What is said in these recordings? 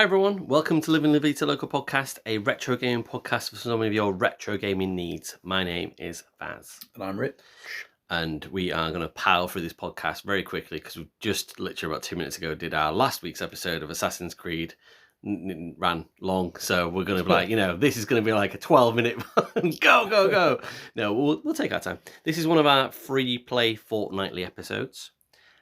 everyone, welcome to Living La Vita Local Podcast, a retro gaming podcast for some of your retro gaming needs. My name is Vaz. And I'm Rich. And we are going to pile through this podcast very quickly because we just literally about 2 minutes ago did our last week's episode of Assassin's Creed. Ran long, so we're going to be like, this is going to be like a 12-minute go. No, we'll take our time. This is one of our free play fortnightly episodes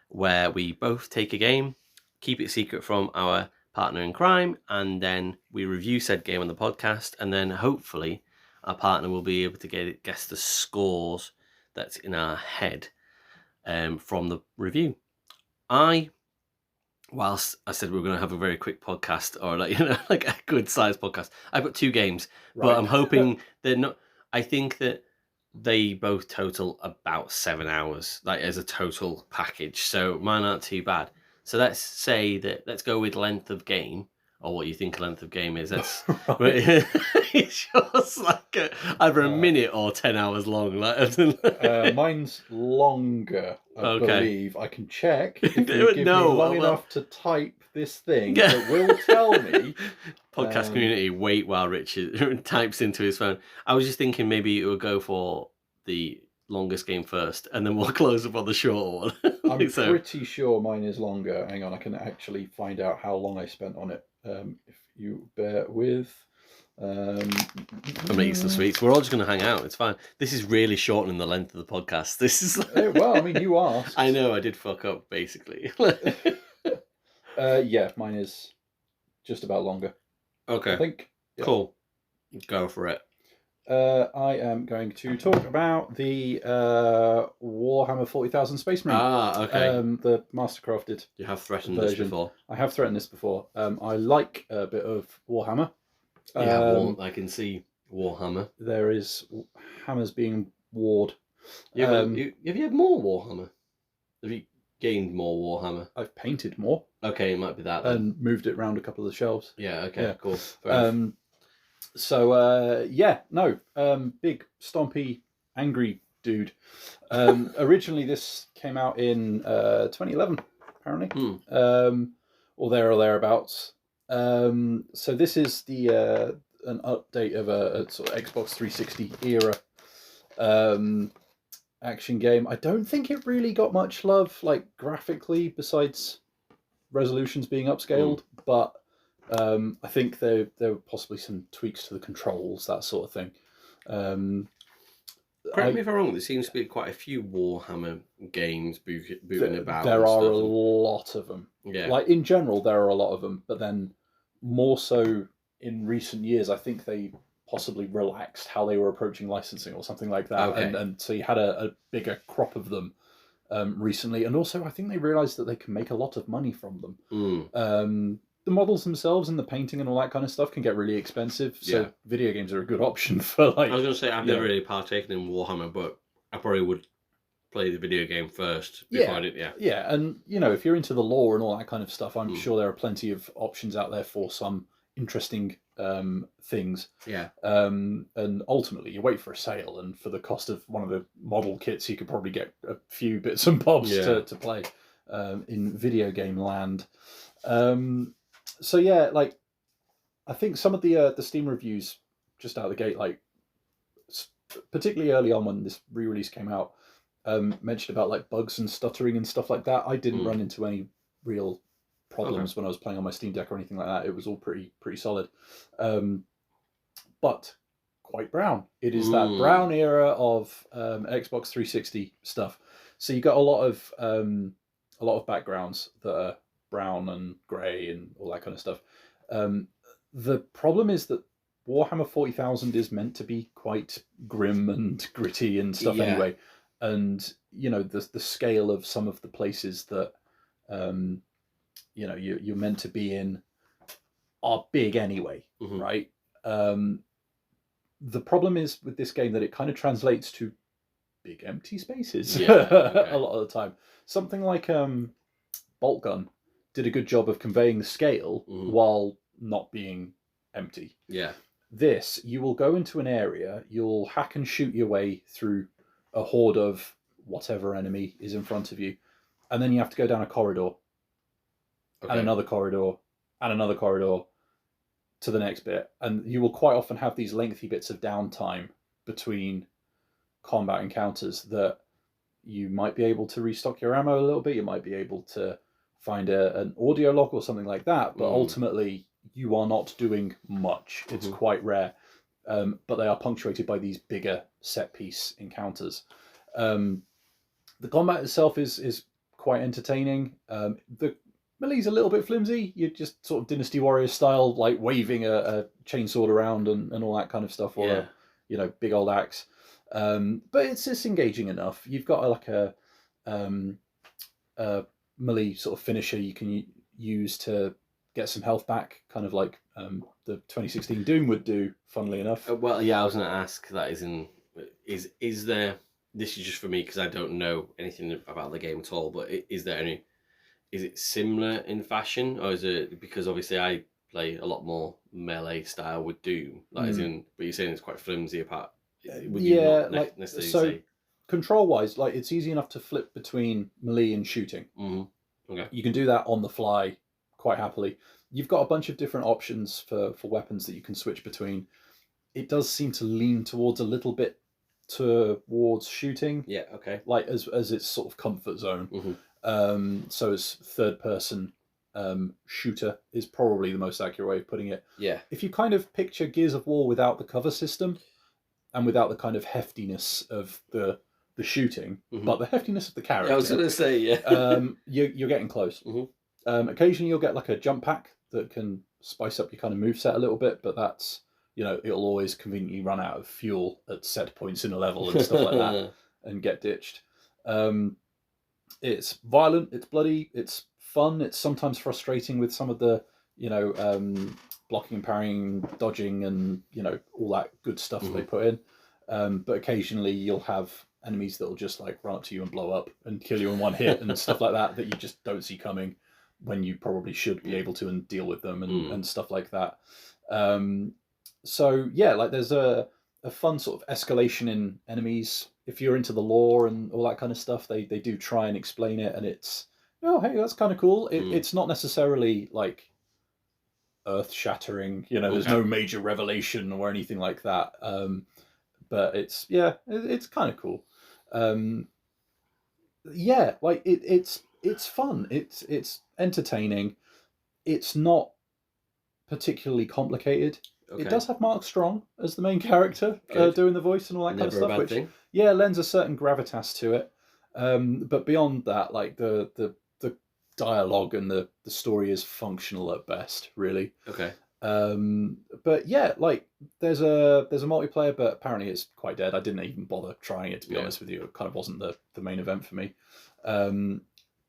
where we both take a game, keep it secret from our partner in crime, and then we review said game on the podcast, and then hopefully our partner will be able to guess the scores that's in our head from the review. Whilst I said we were going to have a very quick podcast, or like a good sized podcast, I've got 2 games, right. But I'm hoping they're not. I think that they both total about 7 hours, like as a total package. So mine aren't too bad. So let's go with length of game, or what you think a length of game is. That's it's just like either a minute or 10 hours long. Mine's longer, I believe. I can check if you give me long enough to type this thing. It will tell me. Podcast community, wait while Richard types into his phone. I was just thinking maybe it would go for the longest game first, and then we'll close up on the short one. I'm pretty sure mine is longer. Hang on, I can actually find out how long I spent on it. If you bear with. I'm gonna eat some sweets. We're all just gonna hang out. It's fine. This is really shortening the length of the podcast. This is well, I mean, you asked. I know I did fuck up basically. Yeah, mine is just about longer. Okay. I think. Yeah. Cool. Go for it. I am going to talk about the Warhammer 40,000 Space Marine. Okay. The Mastercrafted. You have threatened this before. I have threatened this before. I like a bit of Warhammer. Yeah, I can see Warhammer. There is hammers being warred. Yeah, have you had more Warhammer? Have you gained more Warhammer? I've painted more. Okay, it might be that then. And moved it around a couple of the shelves. Yeah, okay, yeah. Cool. Big, stompy, angry dude. Originally, this came out in 2011, apparently, or there or thereabouts. So this is an update of a sort of Xbox 360 era action game. I don't think it really got much love, like graphically, besides resolutions being upscaled, but I think there were possibly some tweaks to the controls, that sort of thing. Correct me if I'm wrong, there seems to be quite a few Warhammer games booting about. There are a lot of them. Yeah. Like, in general, there are a lot of them, but then more so in recent years, I think they possibly relaxed how they were approaching licensing or something like that. Okay. And so you had a bigger crop of them recently. And also, I think they realised that they can make a lot of money from them. The models themselves and the painting and all that kind of stuff can get really expensive. So video games are a good option for like... I was going to say, I've never really partaken in Warhammer, but I probably would play the video game first before I did, Yeah, and if you're into the lore and all that kind of stuff, I'm sure there are plenty of options out there for some interesting things. Yeah. And ultimately, you wait for a sale, and for the cost of one of the model kits, you could probably get a few bits and bobs to play in video game land. So yeah, like I think some of the Steam reviews just out of the gate, like particularly early on when this re-release came out, mentioned about like bugs and stuttering and stuff like that. I didn't run into any real problems when I was playing on my Steam Deck or anything like that. It was all pretty solid, but quite brown. It is that brown era of Xbox 360 stuff. So you got a lot of backgrounds that are brown and grey and all that kind of stuff. The problem is that Warhammer 40,000 is meant to be quite grim and gritty and stuff anyway. And, the scale of some of the places that, you're meant to be in are big anyway, right? The problem is with this game that it kind of translates to big empty spaces a lot of the time. Something like Bolt Gun did a good job of conveying the scale while not being empty. Yeah. This, you will go into an area, you'll hack and shoot your way through a horde of whatever enemy is in front of you, and then you have to go down a corridor, and another corridor, and another corridor, to the next bit, and you will quite often have these lengthy bits of downtime between combat encounters that you might be able to restock your ammo a little bit, you might be able to find an audio log or something like that, but ultimately you are not doing much. It's quite rare, but they are punctuated by these bigger set piece encounters. The combat itself is quite entertaining. The melee's a little bit flimsy. You're just sort of Dynasty Warriors style, like waving a chainsaw around and all that kind of stuff, or a big old axe. But it's engaging enough. You've got like a melee sort of finisher you can use to get some health back, kind of like the 2016 Doom would do, funnily enough. Well, yeah, I was going to ask that. Is there? This is just for me because I don't know anything about the game at all. But is there any? Is it similar in fashion, or is it because obviously I play a lot more melee style with Doom? Like, but you're saying it's quite flimsy apart. Would you not necessarily say? Control wise, like it's easy enough to flip between melee and shooting. Okay. You can do that on the fly quite happily. You've got a bunch of different options for weapons that you can switch between. It does seem to lean towards a little bit towards shooting. Yeah, okay. Like as its sort of comfort zone. So as third person shooter is probably the most accurate way of putting it. Yeah. If you kind of picture Gears of War without the cover system and without the kind of heftiness of the shooting, but the heftiness of the character. I was going to say, yeah. You're getting close. Occasionally you'll get like a jump pack that can spice up your kind of moveset a little bit, but that's, it'll always conveniently run out of fuel at set points in a level and stuff like that and get ditched. It's violent, it's bloody, it's fun, it's sometimes frustrating with some of the, blocking and parrying, dodging and, all that good stuff they put in. But occasionally you'll have enemies that'll just like run up to you and blow up and kill you in one hit and stuff like that you just don't see coming when you probably should be able to and deal with them and stuff like that. So yeah, like there's a fun sort of escalation in enemies. If you're into the lore and all that kind of stuff, they do try and explain it, and it's, oh, hey, that's kind of cool. It's not necessarily like earth-shattering, there's no major revelation or anything like that. But it's kind of cool. Like it's fun. It's entertaining. It's not particularly complicated. Okay. It does have Mark Strong as the main character, doing the voice and all that kind of stuff, which lends a certain gravitas to it. But beyond that, like the dialogue and the story is functional at best, really. Okay. But yeah, like there's a multiplayer, but apparently it's quite dead. I didn't even bother trying it, to be honest with you. It kind of wasn't the main event for me.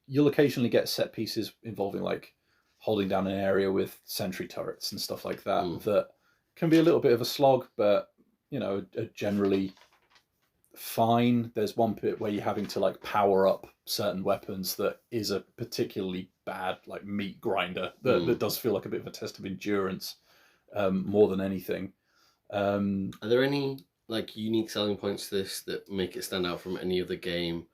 You'll occasionally get set pieces involving like holding down an area with sentry turrets and stuff like that that can be a little bit of a slog, but are generally fine. There's one bit where you're having to like power up certain weapons that is a particularly bad like meat grinder that does feel like a bit of a test of endurance more than anything. Are there any like unique selling points to this that make it stand out from any other game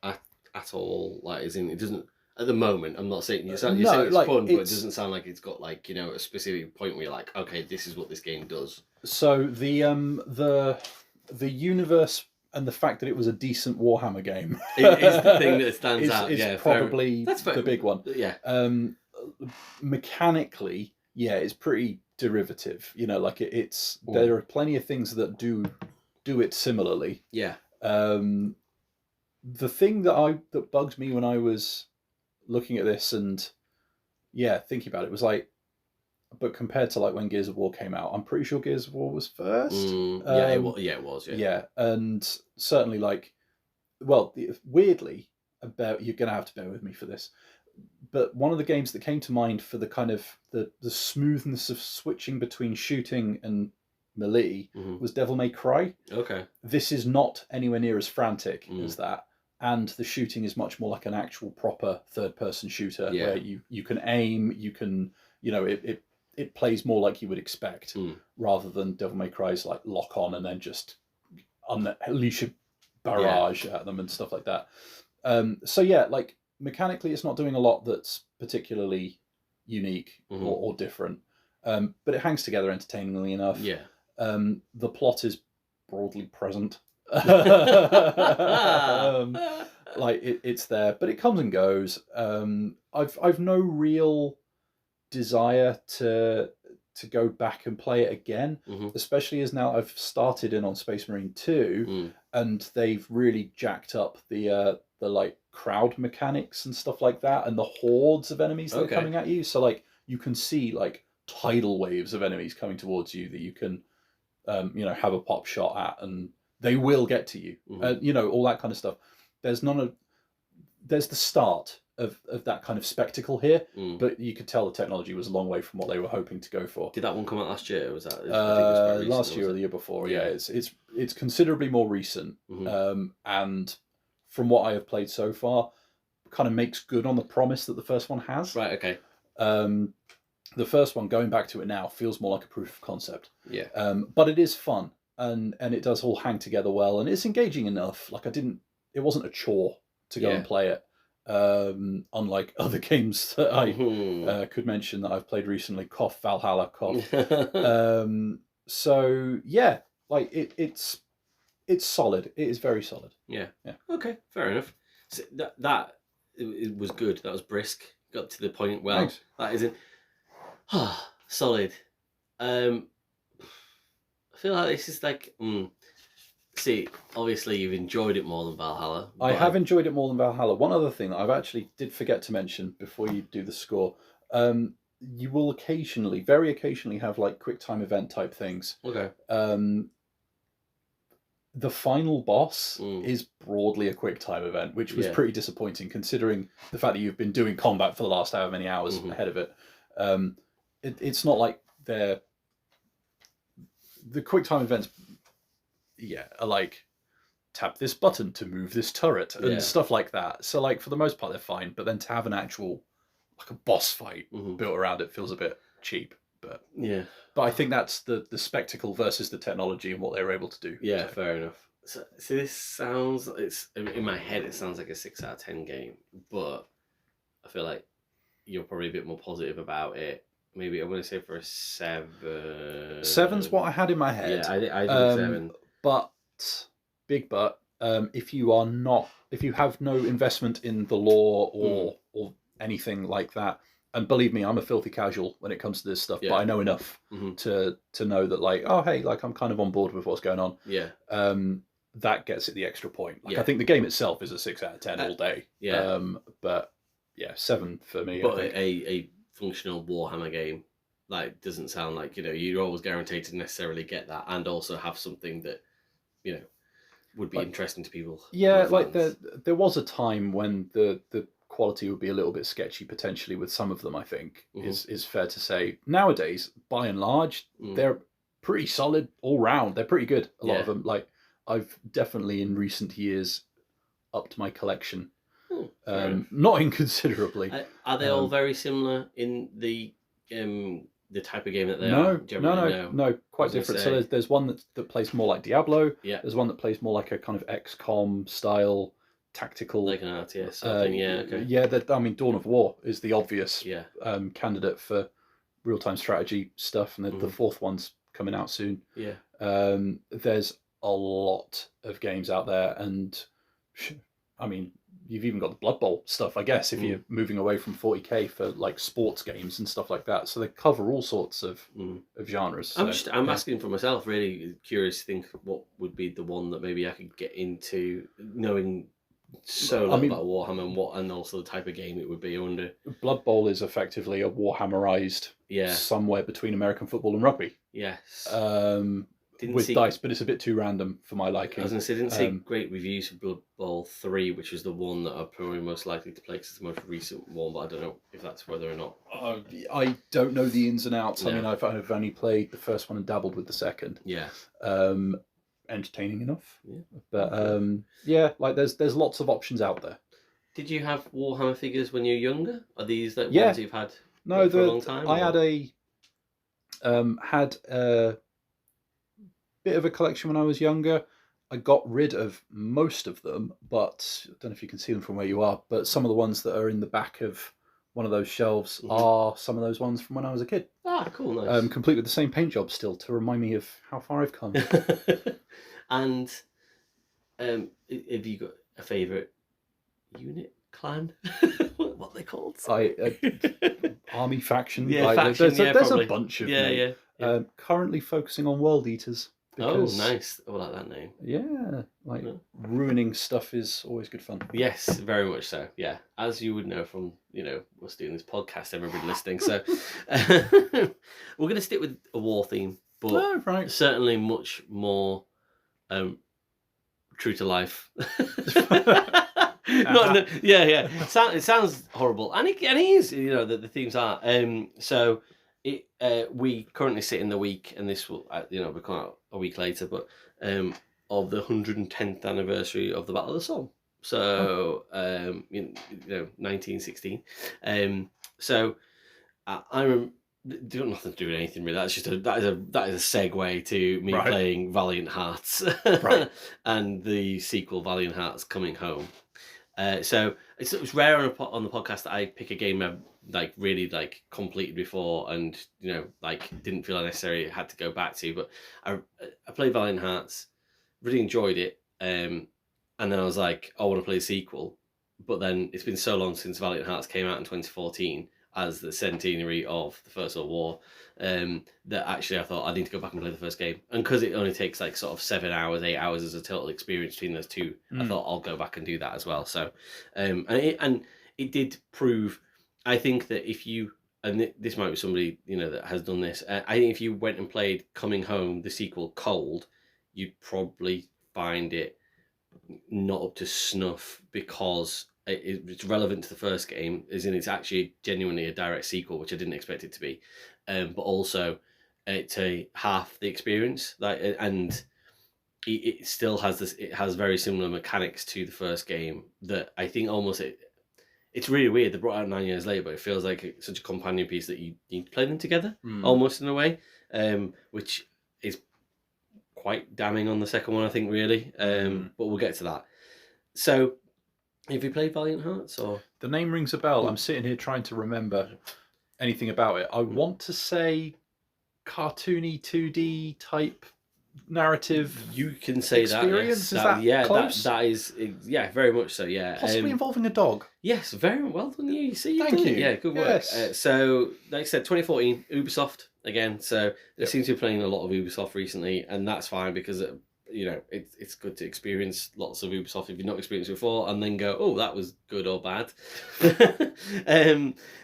at all? Like, as in, it doesn't at the moment. I'm not saying you're saying it's like, fun, but it doesn't sound like it's got like a specific point where you're like, okay, this is what this game does. So the universe and the fact that it was a decent Warhammer game is the thing that stands out. Is probably the big one. Yeah. Mechanically, it's pretty derivative. Like it's there are plenty of things that do it similarly. Yeah. The thing that bugged me when I was looking at this and thinking about it was like, but compared to like when Gears of War came out, I'm pretty sure Gears of War was first. It was. Yeah, and certainly like, well, weirdly, you're gonna have to bear with me for this, but one of the games that came to mind for the kind of the smoothness of switching between shooting and melee was Devil May Cry. Okay. This is not anywhere near as frantic as that. And the shooting is much more like an actual proper third-person shooter where you can aim, you can, it plays more like you would expect rather than Devil May Cry's like lock on and then just unleash a barrage at them and stuff like that. So like mechanically, it's not doing a lot that's particularly unique or different. But it hangs together entertainingly enough. Yeah. The plot is broadly present. Like it's there, but it comes and goes. I've no real desire to go back and play it again, especially as now I've started in on Space Marine 2, and they've really jacked up the like crowd mechanics and stuff like that, and the hordes of enemies that are coming at you. So like you can see like tidal waves of enemies coming towards you that you can have a pop shot at, and they will get to you. All that kind of stuff. There's the start of that kind of spectacle here, but you could tell the technology was a long way from what they were hoping to go for. Did that one come out last year? Was that? I think it was recent, last year or the year before? Yeah, it's considerably more recent, and from what I have played so far, kind of makes good on the promise that the first one has. Right. Okay. The first one, going back to it now, feels more like a proof of concept. Yeah. But it is fun, and it does all hang together well, and it's engaging enough. Like it wasn't a chore to go and play it. Unlike other games that I could mention that I've played recently, cough Valhalla, cough. So yeah, like it's solid. It is very solid. Yeah. Okay, fair enough. So that it was good. That was brisk. Got to the point. Well, Thanks. That isn't solid. I feel like this is like. See, obviously you've enjoyed it more than Valhalla. I have enjoyed it more than Valhalla. One other thing that I've actually did forget to mention before you do the score, you will occasionally, very occasionally, have like quick time event type things. Okay. The final boss is broadly a quick time event, which was pretty disappointing considering the fact that you've been doing combat for the last however many hours ahead of it. It's not like the quick time events. Yeah, are like tap this button to move this turret and stuff like that. So like for the most part they're fine, but then to have an actual like a boss fight built around it feels a bit cheap. But I think that's the spectacle versus the technology and what they were able to do. Yeah, fair enough. So this sounds, it's in my head it sounds like a 6 out of 10 game, but I feel like you're probably a bit more positive about it. Maybe I'm going to say for a 7. 7's what I had in my head. Yeah, I did 7. But big but, if you have no investment in the lore or anything like that, and believe me, I'm a filthy casual when it comes to this stuff, but I know enough to know that like, oh hey, like I'm kind of on board with what's going on. Yeah. That gets it the extra point. Like I think the game itself is a 6 out of 10 all day. Yeah. But yeah, 7 for me. But a functional Warhammer game, like, doesn't sound like, you're always guaranteed to necessarily get that and also have something that, would be interesting to people. Yeah, like there was a time when the quality would be a little bit sketchy potentially with some of them, I think, is fair to say. Nowadays, by and large, they're pretty solid all round. They're pretty good, a lot of them. Like, I've definitely in recent years upped my collection. Not inconsiderably. Are they all very similar in the type of game that they are? No, quite different. So there's one that plays more like Diablo. Yeah. There's one that plays more like a kind of XCOM style tactical, like an RTS sort of thing. Yeah. Okay. Yeah. Dawn of War is the obvious candidate for real time strategy stuff, and the fourth one's coming out soon. Yeah. There's a lot of games out there, and I mean, you've even got the Blood Bowl stuff, I guess, if you're moving away from 40k for like sports games and stuff like that. So they cover all sorts of genres. I'm asking for myself, really curious to think what would be the one that maybe I could get into, knowing so little about Warhammer and also the type of game it would be. I wonder. Blood Bowl is effectively a Warhammerized, somewhere between American football and rugby. Yes. With dice, but it's a bit too random for my liking. I was going to say, didn't see great reviews for Blood Bowl 3, which is the one that I'm probably most likely to play because it's the most recent one, but I don't know if that's whether or not. I don't know the ins and outs. I mean, I've only played the first one and dabbled with the second. Yeah. Entertaining enough. Yeah. But like there's lots of options out there. Did you have Warhammer figures when you were younger? Are these the ones you've had for a long time? I had a bit of a collection when I was younger. I got rid of most of them, but I don't know if you can see them from where you are, but some of the ones that are in the back of one of those shelves are some of those ones from when I was a kid. Ah, cool, nice. Complete with the same paint job still to remind me of how far I've come. And have you got a favourite unit, clan? What are they called? Army faction. Yeah, faction. There's a bunch of them. Yeah. Currently focusing on World Eaters. Because, nice. I like that name. Yeah, ruining stuff is always good fun. Yes, very much so. Yeah, as you would know from us doing this podcast, everybody listening. So we're going to stick with a war theme, but certainly much more true to life. It sounds horrible, and it is. The themes are. So we currently sit in the week, and this will be coming out a week later, but of the 110th anniversary of the Battle of the Somme. So 1916. So I'm got nothing to do with anything really. That's just that is a segue to me playing Valiant Hearts, and the sequel Valiant Hearts Coming Home. So it's rare on the podcast that I pick a game I've really completed before and didn't feel necessary had to go back to. But I played Valiant Hearts, really enjoyed it, and then I was like, I want to play a sequel. But then it's been so long since Valiant Hearts came out in 2014 as the centenary of the First World War, that actually I thought I need to go back and play the first game. And because it only takes 7 hours, 8 hours as a total experience between those two, I thought I'll go back and do that as well. So, and it did prove, I think that if you, and this might be somebody that has done this, I think if you went and played Coming Home, the sequel, cold, you'd probably find it not up to snuff, because it's relevant to the first game, as in it's actually genuinely a direct sequel, which I didn't expect it to be, but also it's half the experience, and it still has this. It has very similar mechanics to the first game that I think almost it's really weird. They brought it out 9 years later, but it feels like such a companion piece that you need to play them together, almost in a way, which is quite damning on the second one, I think, really. But we'll get to that. So, have you played Valiant Hearts? Or the name rings a bell. I'm sitting here trying to remember anything about it. I want to say cartoony 2D type narrative. You can say experience. That. Is that close? That is very much so. Yeah, possibly involving a dog. Yes, very well done. You see, thank you. Yeah, good work. Yes. So, like I said, 2014, Ubisoft again. So they seem to be playing a lot of Ubisoft recently, and that's fine because it's good to experience lots of Ubisoft if you've not experienced it before, and then go, oh, that was good or bad.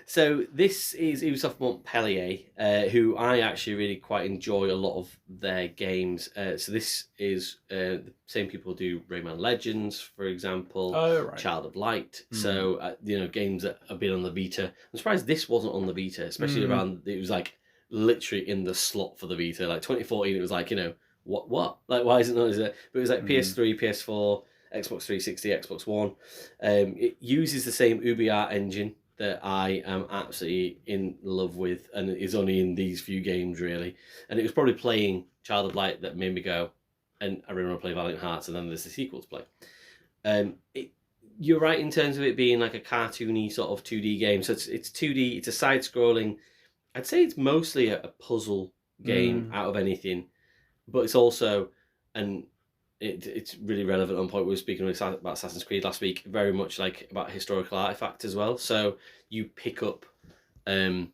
So this is Ubisoft Montpellier, who I actually really quite enjoy a lot of their games. So this is the same people who do Rayman Legends, for example, Child of Light. So games that have been on the Vita. I'm surprised this wasn't on the Vita, especially around. It was literally in the slot for the Vita. 2014, it was what? Why is it not? But it was PS3, PS4, Xbox 360, Xbox One. It uses the same UbiArt engine that I am absolutely in love with, and it is only in these few games, really. And it was probably playing Child of Light that made me go, and I really want to play Valiant Hearts, and then there's the sequel to play. You're right in terms of it being a cartoony sort of 2D game. So it's 2D, it's a side-scrolling. I'd say it's mostly a puzzle game out of anything. But it's also, and it's really relevant on point. We were speaking about Assassin's Creed last week, very much about historical artifact as well. So you pick up, I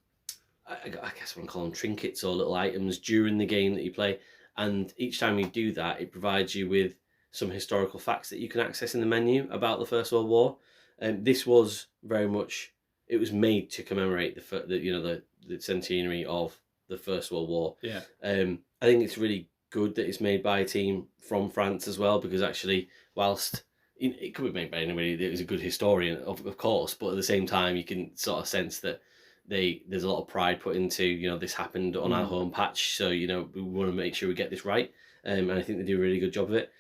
guess I want to call them trinkets or little items during the game that you play. And each time you do that, it provides you with some historical facts that you can access in the menu about the First World War. And this was very much, it was made to commemorate the centenary of the First World War. Yeah. I think it's really good that it's made by a team from France as well, because actually, whilst it could be made by anybody that is a good historian, of course, but at the same time, you can sort of sense that there's a lot of pride put into, this happened on our home patch, so we want to make sure we get this right, and I think they do a really good job of it.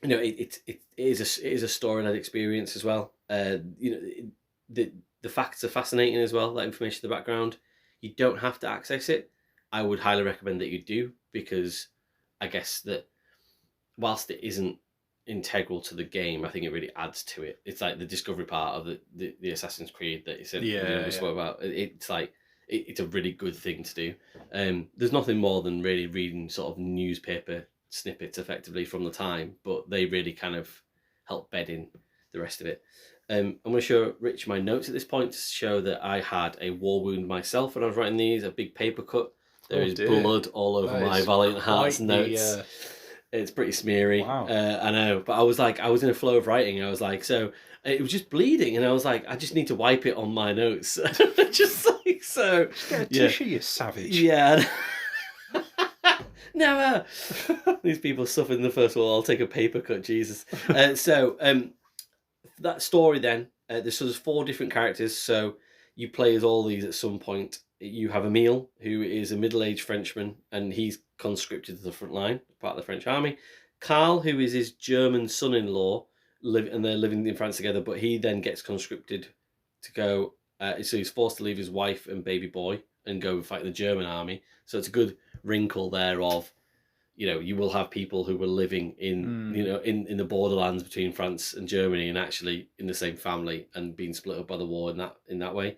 It is a story-led experience as well. The facts are fascinating as well. That information in the background, you don't have to access it. I would highly recommend that you do, because I guess that whilst it isn't integral to the game. I think it really adds to it. It's like the discovery part of the Assassin's Creed that you said we spoke about. It's like it's a really good thing to do. There's nothing more than really reading sort of newspaper snippets effectively from the time, but they really kind of help bed in the rest of it. I'm going to show Rich my notes at this point to show that I had a war wound myself when I was writing these, a big paper cut. There is blood all over my Valiant Hearts notes. It's pretty smeary. Wow. I know, but I was in a flow of writing. I was like, so it was just bleeding, and I was like, I just need to wipe it on my notes. Just like so. Just get a tissue, you savage. Yeah. Never. These people suffered in the First World. I'll take a paper cut, Jesus. That story then, there's 4 different characters, so you play as all these at some point. You have Emile, who is a middle-aged Frenchman, and he's conscripted to the front line, part of the French army. Karl, who is his German son-in-law, and they're living in France together, but he then gets conscripted to go, so he's forced to leave his wife and baby boy and go fight the German army. So it's a good wrinkle there of, you will have people who were living in, in the borderlands between France and Germany and actually in the same family and being split up by the war in that way.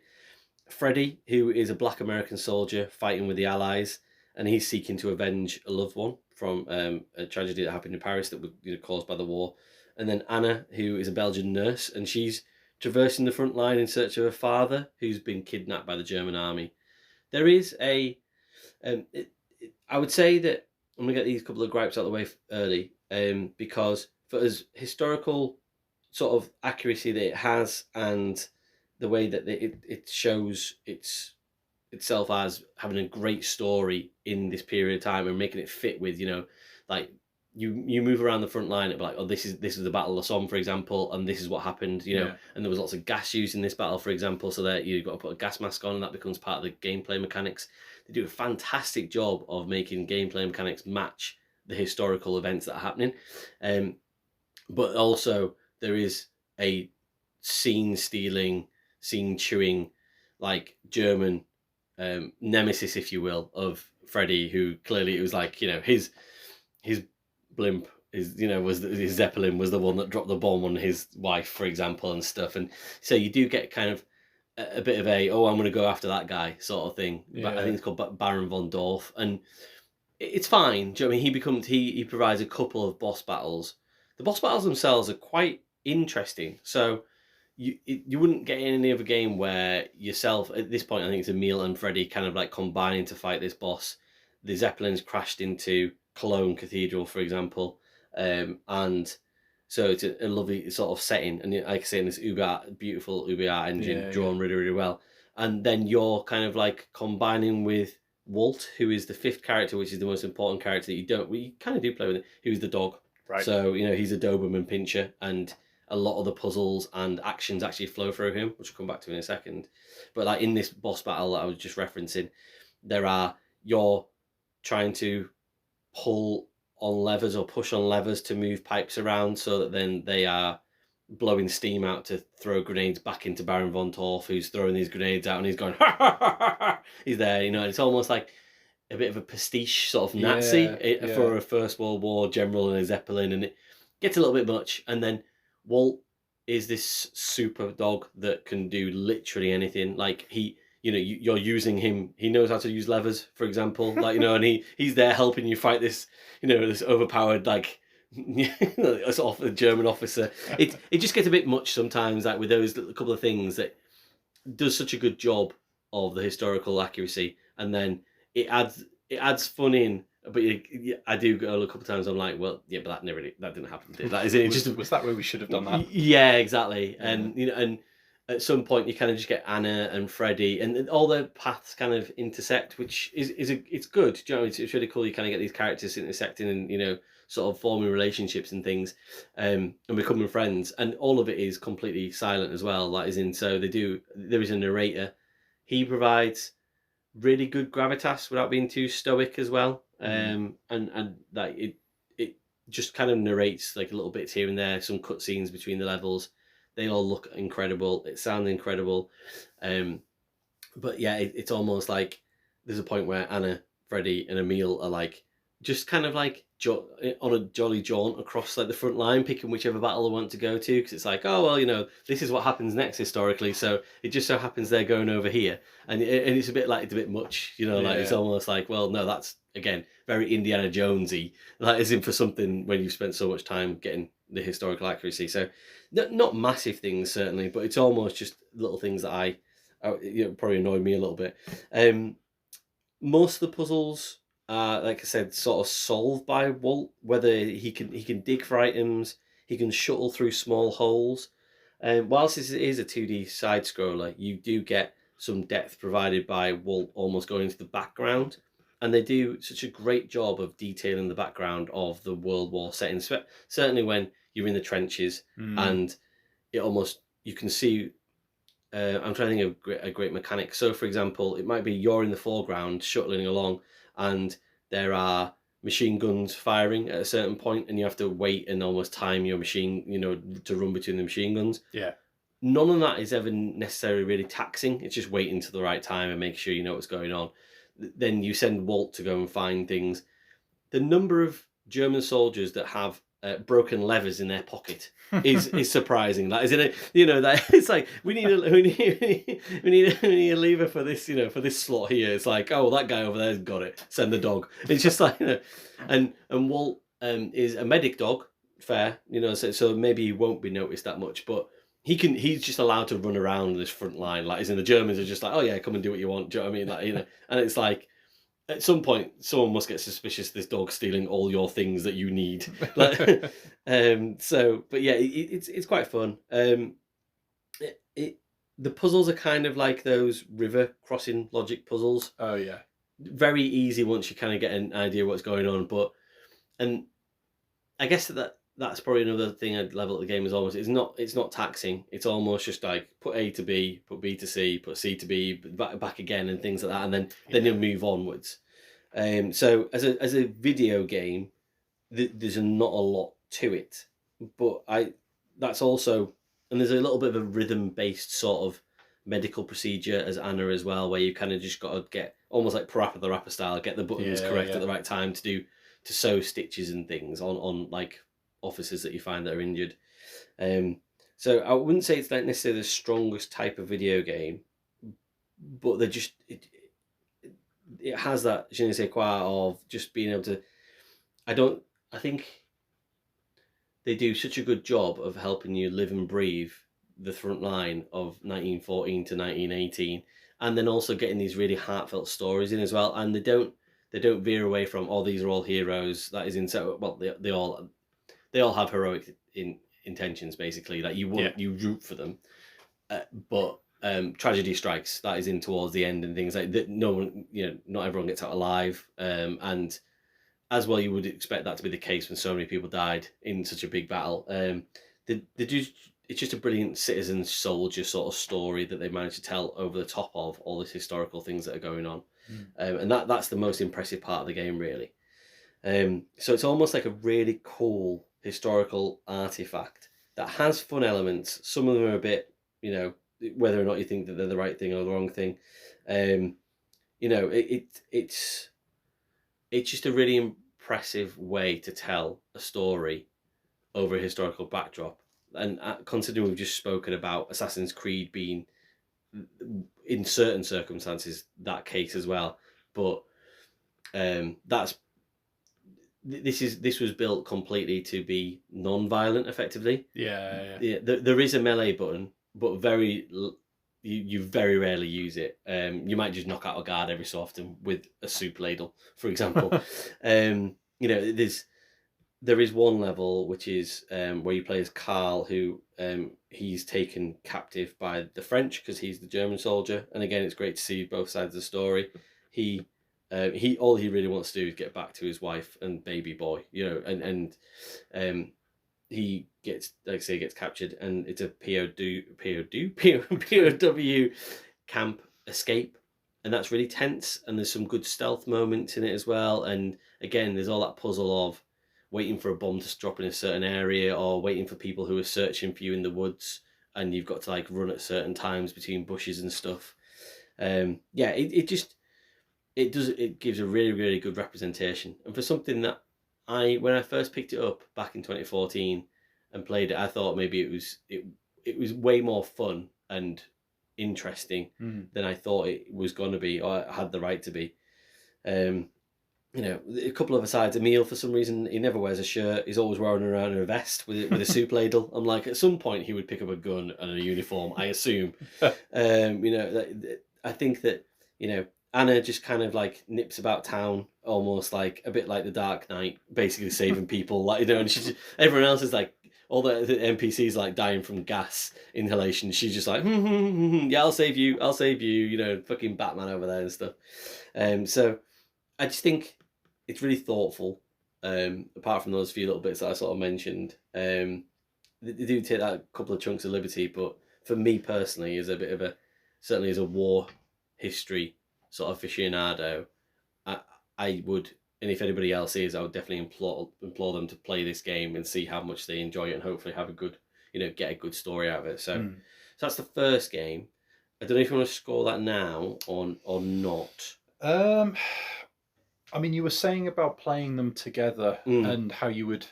Freddie, who is a black American soldier fighting with the Allies, and he's seeking to avenge a loved one from a tragedy that happened in Paris that was caused by the war. And then Anna, who is a Belgian nurse, and she's traversing the front line in search of her father, who's been kidnapped by the German army. There is I would say that I'm going to get these couple of gripes out of the way early, because for as historical sort of accuracy that it has, and the way that it shows itself as having a great story in this period of time and making it fit with, like you move around the front line, it'd be like, oh, this is the Battle of Somme, for example, and this is what happened, and there was lots of gas used in this battle, for example, so that you've got to put a gas mask on, and that becomes part of the gameplay mechanics. They do a fantastic job of making gameplay mechanics match the historical events that are happening, but also there is a scene-stealing, scene-chewing, like German nemesis, if you will, of Freddie, who clearly it was like, his blimp his Zeppelin was the one that dropped the bomb on his wife, for example, and stuff. And so you do get kind of a bit of I'm going to go after that guy sort of thing. Yeah. I think it's called Baron von Dorf, and it's fine. Do you know what I mean? He provides a couple of boss battles. The boss battles themselves are quite interesting. So you wouldn't get in any other game where yourself, at this point, I think it's Emile and Freddie kind of like combining to fight this boss. The Zeppelins crashed into Cologne Cathedral, for example, and so it's a lovely sort of setting, and like I say, in this beautiful Uber engine drawn really, really well. And then you're kind of like combining with Walt, who is the 5th character, which is the most important character that you kind of do play with, who's the dog. Right. So he's a Doberman pincher, and a lot of the puzzles and actions actually flow through him, which we'll come back to in a second. But like in this boss battle that I was just referencing, you're trying to pull on levers or push on levers to move pipes around, so that then they are blowing steam out to throw grenades back into Baron von Dorf, who's throwing these grenades out, and he's going, ha ha ha ha ha. He's there, it's almost like a bit of a pastiche sort of Nazi for a First World War general in a Zeppelin, and it gets a little bit much. And then Walt is this super dog that can do literally anything. Like you're using him. He knows how to use levers, for example. Like and he's there helping you fight this, this overpowered like sort of a German officer. It just gets a bit much sometimes. Like with those couple of things that does such a good job of the historical accuracy, and then it adds fun in. But I do go a couple of times. I'm like, well, yeah, but that didn't happen. That is it. Was that where we should have done that? Yeah, exactly. Yeah. And and at some point you kind of just get Anna and Freddie, and all their paths kind of intersect, which it's good. Do you know, it's really cool. You kind of get these characters intersecting and sort of forming relationships and things, and becoming friends. And all of it is completely silent as well. That is in. So there is a narrator. He provides really good gravitas without being too stoic as well. And like it just kind of narrates like a little bits here and there, some cutscenes between the levels. They all look incredible. It sounds incredible. But yeah, it's almost like there's a point where Anna, Freddie, and Emile are like just kind of like on a jolly jaunt across like the front line, picking whichever battle I want to go to, because it's like, oh well, this is what happens next historically, so it just so happens they're going over here, and it's a bit like it's a bit much, like it's almost like, well, no, that's again very Indiana Jonesy, like as in for something when you've spent so much time getting the historical accuracy. So not massive things certainly, but it's almost just little things that probably annoyed me a little bit. Most of the puzzles are, like I said, sort of solved by Walt. Whether he can dig for items, he can shuttle through small holes. Whilst this is a 2D side scroller, you do get some depth provided by Walt almost going into the background, and they do such a great job of detailing the background of the World War setting. Certainly when you're in the trenches, and it almost you can see. I'm trying to think of a great mechanic. So, for example, it might be you're in the foreground shuttling along, and there are machine guns firing at a certain point, and you have to wait and almost time your machine, to run between the machine guns. Yeah. None of that is ever necessarily really taxing. It's just waiting to the right time and making sure you know what's going on. Then you send Walt to go and find things. The number of German soldiers that have broken levers in their pocket is surprising. That isn't it. That it's like we need a lever for this. For this slot here. It's like, oh, that guy over there's got it. Send the dog. It's just like and Walt is a medic dog. Fair, so maybe he won't be noticed that much, but he's just allowed to run around this front line. Like, as in the Germans are just like, oh yeah, come and do what you want. Do you know what I mean? Like, and it's like, at some point, someone must get suspicious. This dog stealing all your things that you need. But yeah, it's quite fun. The puzzles are kind of like those river crossing logic puzzles. Oh yeah, very easy once you kind of get an idea what's going on. And I guess that's probably another thing I'd level at the game is almost it's not taxing. It's almost just like put A to B, put B to C, put C to B, back again, and things like that, and then you'll move onwards. So as a video game, there's not a lot to it, but that's also, and there's a little bit of a rhythm based sort of medical procedure as Anna as well, where you kind of just got to get almost like Parappa the Rapper style, get the buttons correct at the right time to sew stitches and things on like officers that you find that are injured. So I wouldn't say it's not necessarily the strongest type of video game, but they're just it has that je ne sais quoi of just being able to. I think they do such a good job of helping you live and breathe the front line of 1914 to 1918, and then also getting these really heartfelt stories in as well. And they don't veer away from, oh, these are all heroes. That is insane. Well, they all have heroic intentions, basically. Like you root for them, but tragedy strikes. That is in towards the end and things like that. No one, not everyone gets out alive, and as well, you would expect that to be the case when so many people died in such a big battle. It's just a brilliant citizen soldier sort of story that they managed to tell over the top of all these historical things that are going on. And that's the most impressive part of the game, really. So it's almost like a really cool historical artifact that has fun elements. Some of them are a bit, whether or not you think that they're the right thing or the wrong thing. It's just a really impressive way to tell a story over a historical backdrop. And considering we've just spoken about Assassin's Creed being, in certain circumstances, that case as well, but this was built completely to be non-violent, effectively. Yeah. There is a melee button, but you very rarely use it. You might just knock out a guard every so often with a soup ladle, for example. There is one level which is where you play as Carl, who he's taken captive by the French because he's the German soldier. And again, it's great to see both sides of the story. He all he really wants to do is get back to his wife and baby boy, and he gets, like I say, gets captured, and it's a POW camp escape, and that's really tense. And there's some good stealth moments in it as well. And again, there's all that puzzle of waiting for a bomb to drop in a certain area, or waiting for people who are searching for you in the woods, and you've got to like run at certain times between bushes and stuff. it gives a really, really good representation. And for something that when I first picked it up back in 2014 and played it, I thought maybe it was way more fun and interesting than I thought it was going to be, or had the right to be. You know, a couple of asides. Emil, for some reason, he never wears a shirt. He's always wearing around in a vest with a soup ladle. I'm like, at some point he would pick up a gun and a uniform, I assume. You know, I think that, you know, Anna just kind of like nips about town, almost like a bit like the Dark Knight, basically saving people. Like, you know, and everyone else is like, all the NPCs like dying from gas inhalation. She's just like, yeah, I'll save you, you know, fucking Batman over there and stuff. So I just think it's really thoughtful. Apart from those few little bits that I sort of mentioned, they do take that couple of chunks of liberty. But for me personally, as a bit of certainly as a war history sort of aficionado, I would, and if anybody else is, I would definitely implore them to play this game and see how much they enjoy it, and hopefully have a good, you know, get a good story out of it. So that's the first game. I don't know if you want to score that now or not. I mean, you were saying about playing them together and how you would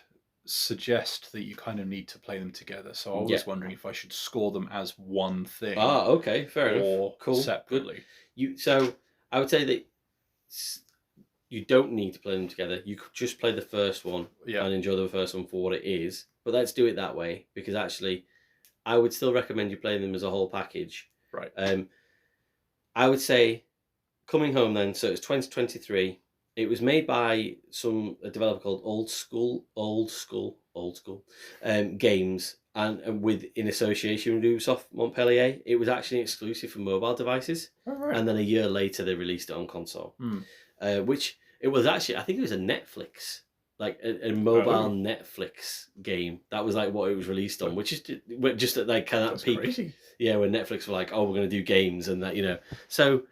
suggest that you kind of need to play them together. So I was wondering if I should score them as one thing. Ah, okay, fair enough. Or cool, separately. Good. So I would say that you don't need to play them together. You could just play the first one and enjoy the first one for what it is. But let's do it that way, because actually, I would still recommend you playing them as a whole package. Right. I would say, coming home then. So it's 2023. It was made by a developer called Old School Games, and in association with Ubisoft Montpellier. It was actually exclusive for mobile devices, and then a year later they released it on console. Which it was actually, I think it was a Netflix, like a mobile Netflix game. That was like what it was released on, which is just at like kind of peak. Crazy. Yeah, when Netflix were like, oh, we're going to do games and that, you know. So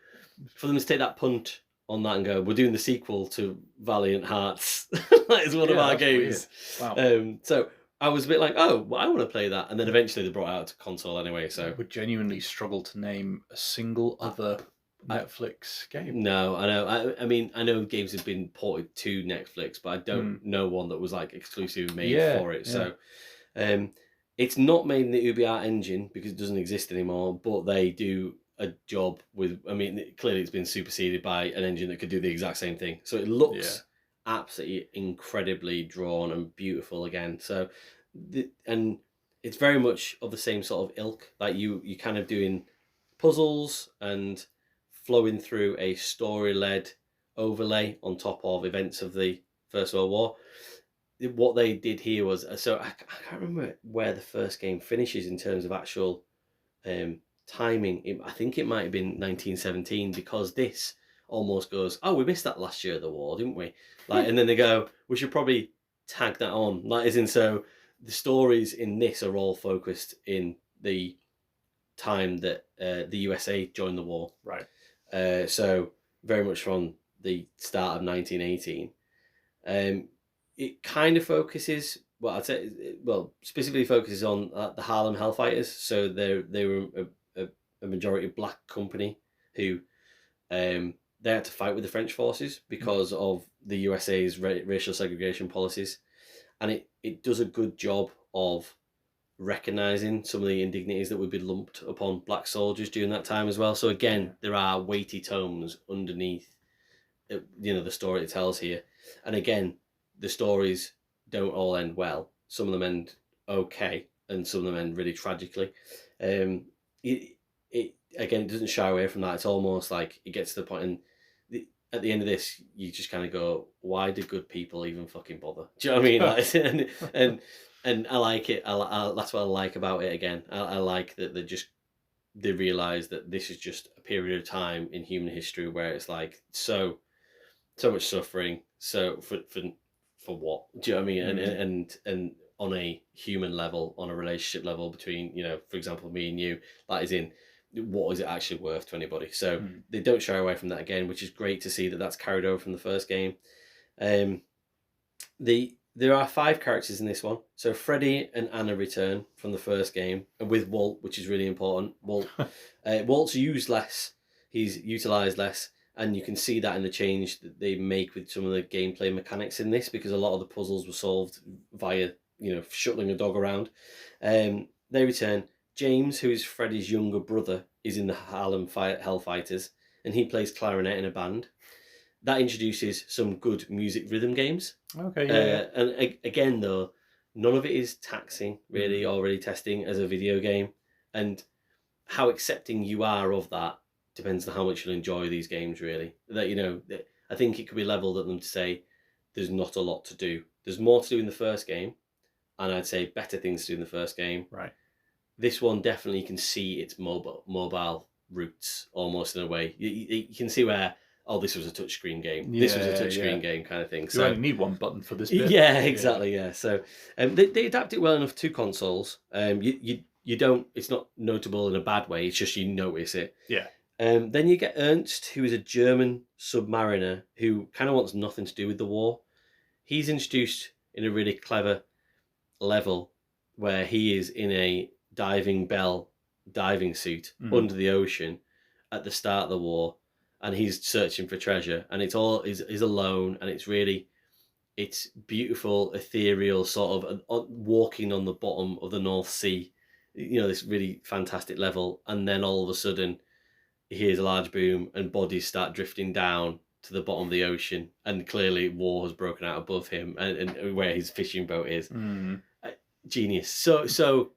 for them to take that punt on that and go, we're doing the sequel to Valiant Hearts. That is one of our games. Weird. Wow. So I was a bit like, oh, well, I want to play that. And then eventually they brought it out to console anyway. So I would genuinely struggle to name a single other Netflix game. No, I know. I mean, I know games have been ported to Netflix, but I don't know one that was like exclusively made for it. So it's not made in the UbiArt engine because it doesn't exist anymore, but they do a job with, I mean, clearly it's been superseded by an engine that could do the exact same thing. So it looks absolutely incredibly drawn and beautiful again. So, and it's very much of the same sort of ilk. Like you kind of doing puzzles and flowing through a story-led overlay on top of events of the First World War. What they did here was, so I can't remember where the first game finishes in terms of actual timing. I think it might have been 1917, because this almost goes, oh, we missed that last year of the war, didn't we? Like, and then they go, we should probably tag that on. Like, as in, so the stories in this are all focused in the time that the USA joined the war. Right. So very much from the start of 1918. It kind of focuses, well, I'd say, specifically focuses on the Harlem Hellfighters. So they were a majority black company who they had to fight with the French forces because of the USA's racial segregation policies, and it does a good job of recognizing some of the indignities that would be lumped upon black soldiers during that time as well. So again, there are weighty tones underneath, the story it tells here, and again, the stories don't all end well. Some of them end okay, and some of them end really tragically. It doesn't shy away from that. It's almost like it gets to the point, and at the end of this, you just kind of go, "Why do good people even fucking bother?" Do you know what I mean? Like, and I like it. That's what I like about it. Again, I like that they realise that this is just a period of time in human history where it's like so much suffering. So for what? Do you know what I mean? And on a human level, on a relationship level between, for example, me and you, that is in, what is it actually worth to anybody? So they don't shy away from that again, which is great to see that that's carried over from the first game. There are 5 characters in this one. So Freddy and Anna return from the first game, and with Walt, which is really important. Walt's used less, he's utilised less, And you can see that in the change that they make with some of the gameplay mechanics in this, because a lot of the puzzles were solved via, shuttling a dog around. They return. James, who is Freddy's younger brother, is in the Harlem Hellfighters, and he plays clarinet in a band. That introduces some good music rhythm games. Okay, yeah. And again, though, none of it is taxing, really, or really testing as a video game. And how accepting you are of that depends on how much you'll enjoy these games, really. That, I think it could be leveled at them to say there's not a lot to do. There's more to do in the first game, and I'd say better things to do in the first game. Right. This one definitely can see its mobile roots almost in a way. You can see where, this was a touchscreen game. This was a touchscreen game kind of thing. You only need one button for this bit. Yeah, exactly. Yeah. So they adapt it well enough to consoles. You don't. It's not notable in a bad way. It's just you notice it. Yeah. Then you get Ernst, who is a German submariner who kind of wants nothing to do with the war. He's introduced in a really clever level where he is in a diving suit under the ocean at the start of the war, and he's searching for treasure, and it's all is alone, and it's beautiful, ethereal, sort of walking on the bottom of the North Sea, this really fantastic level, and then all of a sudden he hears a large boom and bodies start drifting down to the bottom of the ocean, and clearly war has broken out above him and where his fishing boat is. Genius. So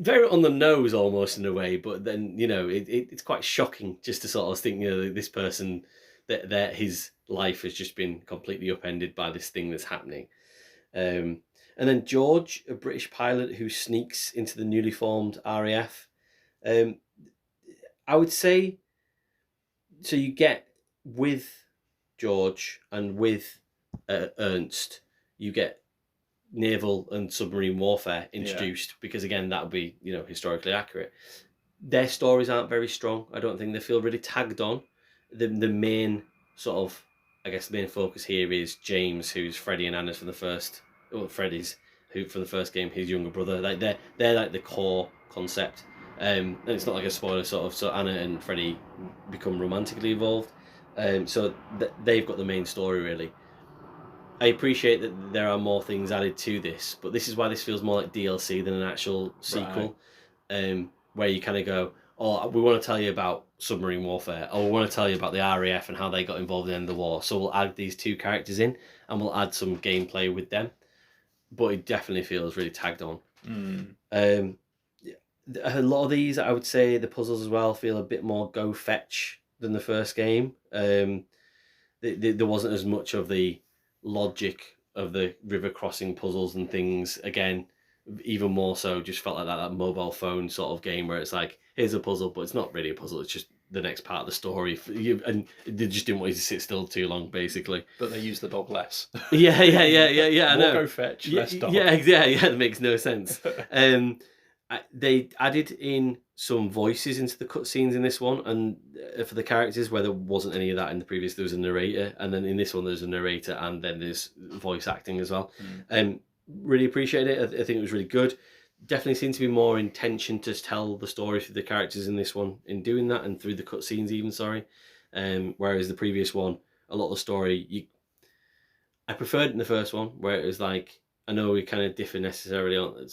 very on the nose almost in a way, but then it's quite shocking just to sort of think this person that his life has just been completely upended by this thing that's happening. And then George, a British pilot who sneaks into the newly formed RAF. I would say, so you get with George and with Ernst, you get naval and submarine warfare introduced, because again that would be historically accurate. Their stories aren't very strong. I don't think they feel really tagged on. The main sort of, I guess, the main focus here is James, who's Freddy and Anna's from the first, Freddy's who from the first game, his younger brother. Like they're like the core concept. And it's not like a spoiler sort of. So Anna and Freddy become romantically involved. So they've got the main story really. I appreciate that there are more things added to this, but this is why this feels more like DLC than an actual sequel, where you kind of go, we want to tell you about submarine warfare, or we want to tell you about the RAF and how they got involved in the end of the war. So we'll add these two characters in, and we'll add some gameplay with them. But it definitely feels really tagged on. A lot of these, I would say, the puzzles as well feel a bit more go fetch than the first game. There wasn't as much of the logic of the river crossing puzzles and things. Again, even more so, just felt like that mobile phone sort of game where it's like, here's a puzzle, but it's not really a puzzle, it's just the next part of the story, and they just didn't want you to sit still too long, basically. But they use the dog less. Yeah. I know. More go fetch, less dog. Yeah, that makes no sense. They added in some voices into the cutscenes in this one, and for the characters, where there wasn't any of that in the previous. There was a narrator, and then in this one there's a narrator, and then there's voice acting as well. Really appreciate it. I think it was really good. Definitely seemed to be more intention to tell the story through the characters in this one, in doing that, and through the cutscenes even. Whereas the previous one, a lot of the story, I preferred it in the first one, where it was like, I know we kind of differ necessarily on,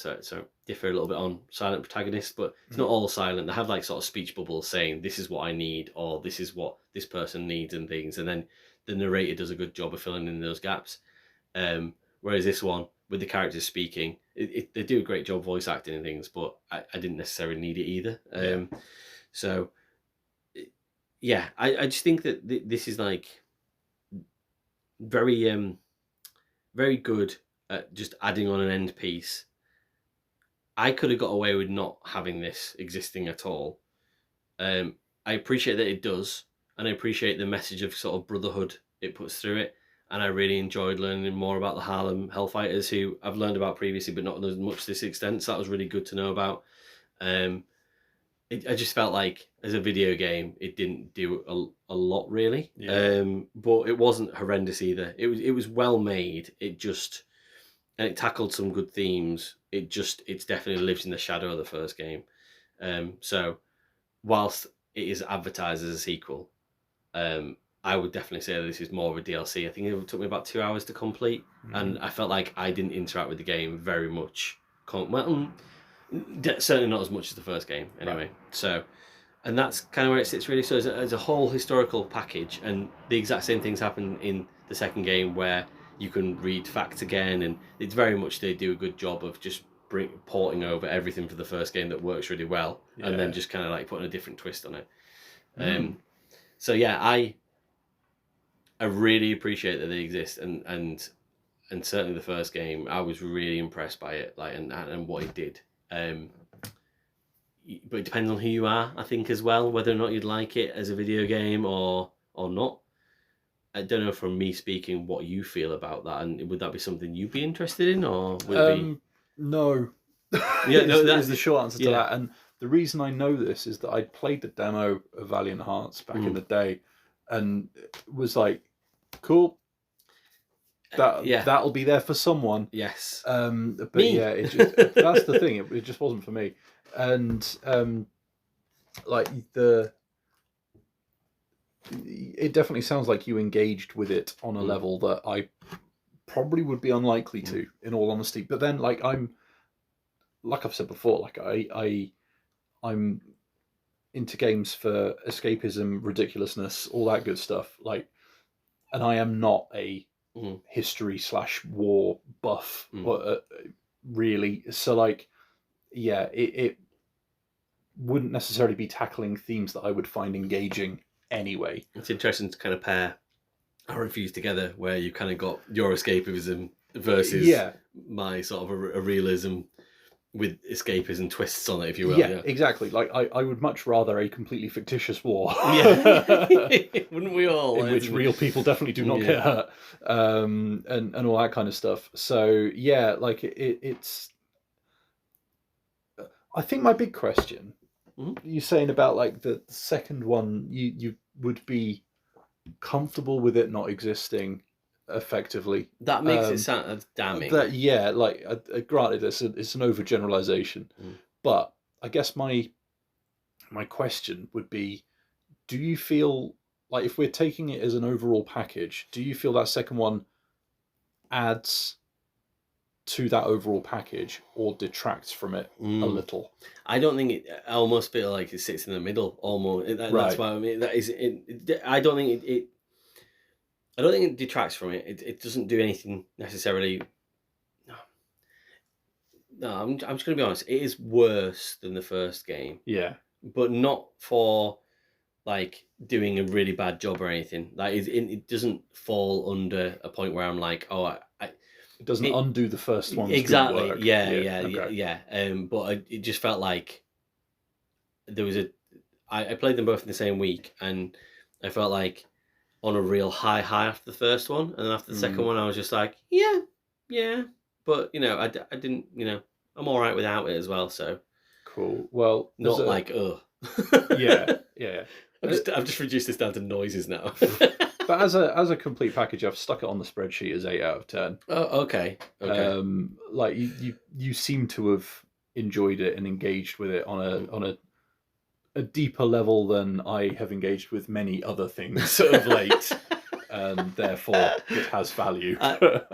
differ a little bit on silent protagonists, but it's not all silent. They have like sort of speech bubbles saying, this is what I need, or this is what this person needs and things. And then the narrator does a good job of filling in those gaps. Whereas this one, with the characters speaking, they do a great job voice acting and things, but I didn't necessarily need it either. I just think that this is like very, very good at just adding on an end piece. I could have got away with not having this existing at all. I appreciate that it does, and I appreciate the message of sort of brotherhood it puts through it. And I really enjoyed learning more about the Harlem Hellfighters, who I've learned about previously, but not as much to this extent. So that was really good to know about. I just felt like, as a video game, it didn't do a lot really. But it wasn't horrendous either. It was well made. And it tackled some good themes. It's definitely lives in the shadow of the first game. So whilst it is advertised as a sequel, I would definitely say that this is more of a DLC. I think it took me about 2 hours to complete, and I felt like I didn't interact with the game very much. Certainly not as much as the first game, anyway. Right. So, and that's kind of where it sits really. So as a whole historical package, and the exact same things happen in the second game where you can read facts again, and it's very much they do a good job of just porting over everything for the first game that works really well, and then just kind of like putting a different twist on it. So yeah, I really appreciate that they exist, and certainly the first game, I was really impressed by it, like and what it did. But it depends on who you are, I think, as well, whether or not you'd like it as a video game or not. I don't know, from me speaking, what you feel about that, and would that be something you'd be interested in, or would it be... No. Yeah, no, that is the short answer to that. And the reason I know this is that I played the demo of Valiant Hearts back in the day, and was like, cool. That'll be there for someone. Yes. But me. Yeah, that's the thing. It just wasn't for me. And it definitely sounds like you engaged with it on a level that I probably would be unlikely to, in all honesty. But then, like I've said before, like I'm into games for escapism, ridiculousness, all that good stuff. Like, and I am not a history/war buff, really. So, like, yeah, it wouldn't necessarily be tackling themes that I would find engaging anyway. It's interesting to kind of pair our reviews together, where you kind of got your escapism versus my sort of a realism with escapism twists on it, if you will. Yeah, exactly. Like, I would much rather a completely fictitious war. Wouldn't we all? In which real people definitely do not get hurt, and all that kind of stuff. So yeah, like it's. I think my big question, you're saying about like the second one, you would be comfortable with it not existing effectively. That makes it sound damning. Granted, it's an overgeneralization, but I guess my question would be, do you feel like, if we're taking it as an overall package, do you feel that second one adds to that overall package or detracts from it a little? I don't think I almost feel like it sits in the middle almost. That's why I mean, that is I don't think it detracts from it. It doesn't do anything necessarily. No, I'm just going to be honest. It is worse than the first game. Yeah, but not for like doing a really bad job or anything. Like it doesn't fall under a point where I'm like, oh, it doesn't undo the first one's exactly. Good work. Yeah. But it just felt like there was I played them both in the same week, and I felt like on a real high after the first one, and then after the second one, I was just like, yeah. But I didn't. I'm all right without it as well. So cool. Well, not like yeah. I've just reduced this down to noises now. But as a complete package, I've stuck it on the spreadsheet as 8 out of 10. Oh, okay. Like you seem to have enjoyed it and engaged with it on a deeper level than I have engaged with many other things of late, and therefore it has value. Well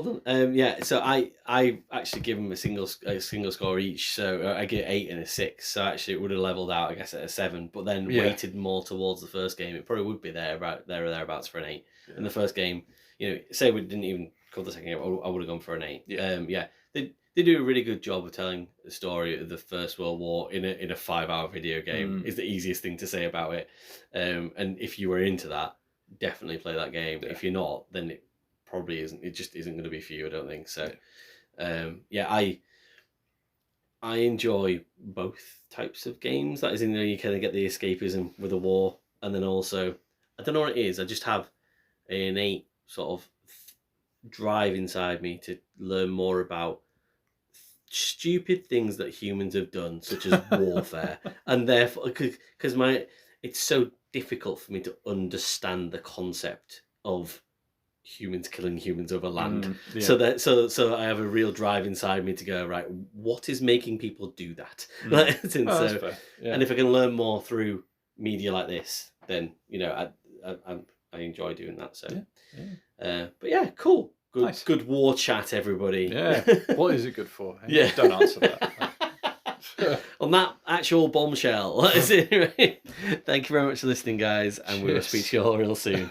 done. So I actually give them a single score each. So I get 8 and a 6. So actually it would have leveled out, I guess, at a 7. But then weighted more towards the first game. It probably would be there or thereabouts for an 8. Yeah. In the first game, say we didn't even cover the second game, I would have gone for an 8. Yeah. They do a really good job of telling the story of the First World War in a 5-hour video game. Is the easiest thing to say about it. And if you were into that, definitely play that game. If you're not, then it probably isn't. It just isn't going to be for you, I don't think. So, I enjoy both types of games. That is, you kind of get the escapism with a war, and then also, I don't know what it is. I just have an innate sort of drive inside me to learn more about stupid things that humans have done, such as warfare, and therefore, because it's so difficult for me to understand the concept of humans killing humans over land. So I have a real drive inside me to go, right, what is making people do that? And if I can learn more through media like this, then I enjoy doing that. So, yeah. But yeah, cool. Good, nice. Good war chat, everybody. Yeah. What is it good for? Yeah. Don't answer that. On that actual bombshell. Thank you very much for listening, guys, and we will speak to you all real soon.